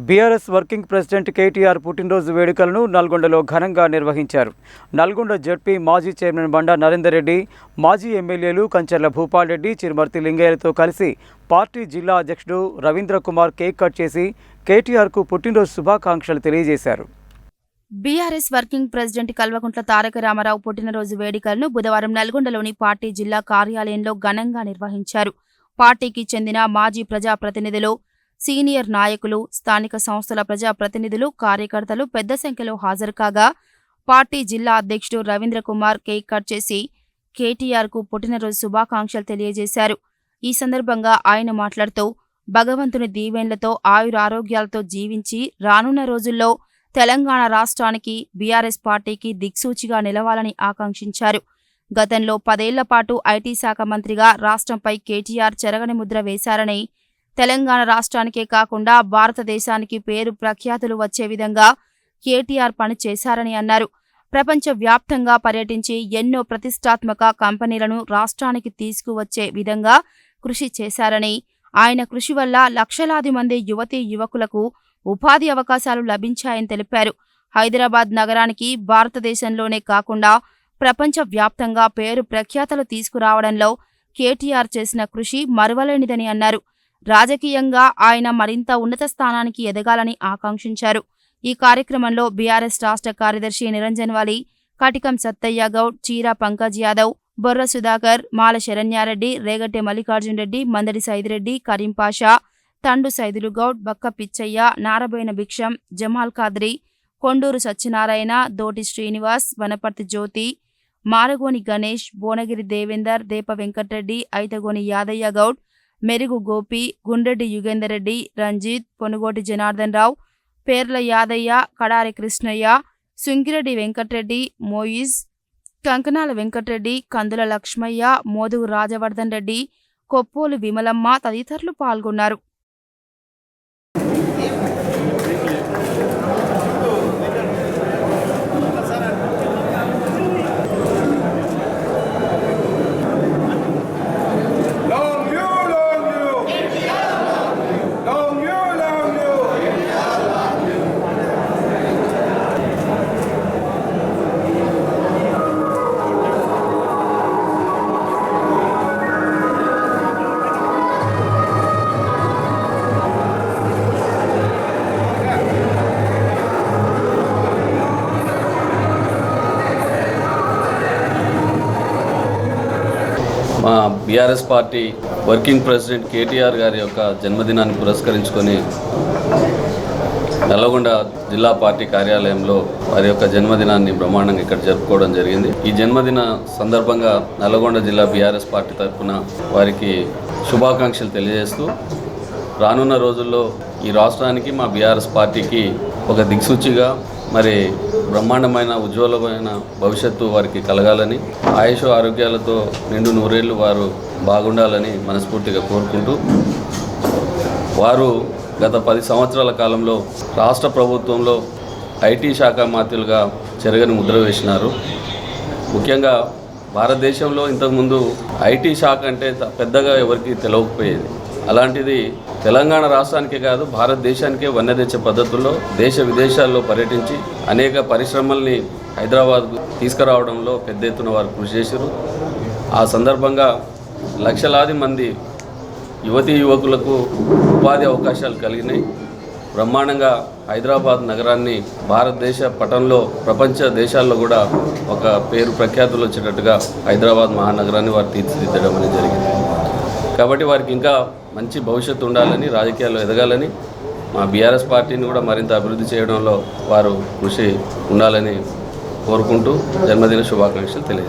BRS working president KTR పుట్టినరోజు వేడుకలను నల్గొండలో ఘనంగా నిర్వహించారు. నల్గొండ జడ్పీ మాజీ చైర్మన్ బండా నరేందర్ రెడ్డి, మాజీ ఎమ్మెల్యేలు కంచర్ల భూపాల్ రెడ్డి, చిరుమర్తి లింగయ్యలతో కలిసి పార్టీ జిల్లా అధ్యక్షుడు రవీంద్ర కుమార్ కేక్ కట్ చేసి కేటీఆర్కు పుట్టినరోజు శుభాకాంక్షలు తెలియజేశారు. BRS working president Kalvakuntla Taraka Ramarao పుట్టినరోజు వేడుకలను బుధవారం నల్గొండలోని పార్టీ జిల్లా కార్యాలయంలో ఘనంగా నిర్వహించారు. పార్టీకి చెందిన మాజీ ప్రజాప్రతినిధులు, సీనియర్ నాయకులు, స్థానిక సంస్థల ప్రజాప్రతినిధులు, కార్యకర్తలు పెద్ద సంఖ్యలో హాజరు కాగా పార్టీ జిల్లా అధ్యక్షుడు రవీంద్ర కుమార్ కేక్ కట్ చేసి కేటీఆర్కు పుట్టినరోజు శుభాకాంక్షలు తెలియజేశారు. ఈ సందర్భంగా ఆయన మాట్లాడుతూ భగవంతుని దీవెనలతో ఆయురారోగ్యాలతో జీవించి రానున్న రోజుల్లో తెలంగాణ రాష్ట్రానికి, బీఆర్ఎస్ పార్టీకి దిక్సూచిగా నిలవాలని ఆకాంక్షించారు. గతంలో 10 ఏళ్ల పాటు ఐటీ శాఖ మంత్రిగా రాష్ట్రంపై కేటీఆర్ చెరగని ముద్ర వేశారని, తెలంగాణ రాష్ట్రానికే కాకుండా భారతదేశానికి పేరు ప్రఖ్యాతులు వచ్చే విధంగా కేటీఆర్ పనిచేశారని అన్నారు. ప్రపంచ వ్యాప్తంగా పర్యటించి ఎన్నో ప్రతిష్టాత్మక కంపెనీలను రాష్ట్రానికి తీసుకువచ్చే విధంగా కృషి చేశారని, ఆయన కృషి వల్ల లక్షలాది మంది యువతీ యువకులకు ఉపాధి అవకాశాలు లభించాయని తెలిపారు. హైదరాబాద్ నగరానికి భారతదేశంలోనే కాకుండా ప్రపంచ వ్యాప్తంగా పేరు ప్రఖ్యాతలు తీసుకురావడంలో కేటీఆర్ చేసిన కృషి మరువలేనిదని అన్నారు. రాజకీయంగా ఆయన మరింత ఉన్నత స్థానానికి ఎదగాలని ఆకాంక్షించారు. ఈ కార్యక్రమంలో బీఆర్ఎస్ రాష్ట్ర కార్యదర్శి నిరంజన్ వాలి, కటికం సత్తయ్య గౌడ్, చీరా పంకజ్ యాదవ్, బొర్ర సుధాకర్, మాల శరణ్యారెడ్డి, రేగట్టె మల్లికార్జున్ రెడ్డి, మందడి సైదిరెడ్డి, కరీం పాషా, తండు సైదులు గౌడ్, బక్క పిచ్చయ్య, నారబోయిన భిక్షం, జమాల్ ఖాద్రి, కొండూరు సత్యనారాయణ, దోటి శ్రీనివాస్, వనపర్తి జ్యోతి, మారగోని గణేష్, భువనగిరి దేవేందర్, దేప వెంకటరెడ్డి, ఐతగోని యాదయ్య గౌడ్, మెరుగు గోపి, గుండ్రెడ్డి యుగేందర్ రెడ్డి, రంజిత్, పొనుగోటి జనార్దన్ రావు, పేర్ల యాదయ్య, కడారి కృష్ణయ్య, సుంకిరెడ్డి వెంకటరెడ్డి, మోయిజ్, కంకనాల వెంకటరెడ్డి, కందుల లక్ష్మయ్య, మోదుగు రాజవర్ధన్ రెడ్డి, కొప్పోలు విమలమ్మ తదితరులు పాల్గొన్నారు. మా BRS party working president KTR గారి యొక్క జన్మదినాన్ని పురస్కరించుకొని నల్లగొండ జిల్లా పార్టీ కార్యాలయంలో వారి యొక్క జన్మదినాన్ని బ్రహ్మాండంగా ఇక్కడ జరుపుకోవడం జరిగింది. ఈ జన్మదిన సందర్భంగా నల్లగొండ జిల్లా బీఆర్ఎస్ పార్టీ తరఫున వారికి శుభాకాంక్షలు తెలియజేస్తూ రానున్న రోజుల్లో ఈ రాష్ట్రానికి, మా బీఆర్ఎస్ పార్టీకి ఒక దిక్సూచిగా మరి బ్రహ్మాండమైన ఉజ్వలమైన భవిష్యత్తు వారికి కలగాలని, ఆయుష్ ఆరోగ్యాలతో నిండు నూరేళ్లు వారు బాగుండాలని మనస్ఫూర్తిగా కోరుకుంటూ, వారు గత 10 సంవత్సరాల కాలంలో రాష్ట్ర ప్రభుత్వంలో ఐటీ శాఖ మంత్రులుగా చెరగని ముద్ర వేసినారు. ముఖ్యంగా భారతదేశంలో ఇంతకుముందు ఐటీ శాఖ అంటే పెద్దగా ఎవరికి తెలియకపోయేది. అలాంటిది తెలంగాణ రాష్ట్రానికే కాదు, భారతదేశానికే వన్నె తెచ్చే పద్ధతుల్లో దేశ విదేశాల్లో పర్యటించి అనేక పరిశ్రమల్ని హైదరాబాద్ తీసుకురావడంలో పెద్ద ఎత్తున వారు కృషి చేశారు. ఆ సందర్భంగా లక్షలాది మంది యువతీ యువకులకు ఉపాధి అవకాశాలు కలిగినాయి. బ్రహ్మాండంగా హైదరాబాద్ నగరాన్ని భారతదేశ పటంలో ప్రపంచ దేశాల్లో కూడా ఒక పేరు ప్రఖ్యాతులు వచ్చేటట్టుగా హైదరాబాద్ మహానగరాన్ని వారు తీర్చిదిద్దడం అనేది జరిగింది. కాబట్టి వారికి ఇంకా మంచి భవిష్యత్తు ఉండాలని, రాజకీయాల్లో ఎదగాలని, మా బీఆర్ఎస్ పార్టీని కూడా మరింత అభివృద్ధి చేయడంలో వారు కృషి ఉండాలని కోరుకుంటూ జన్మదిన శుభాకాంక్షలు తెలియజేస్తారు.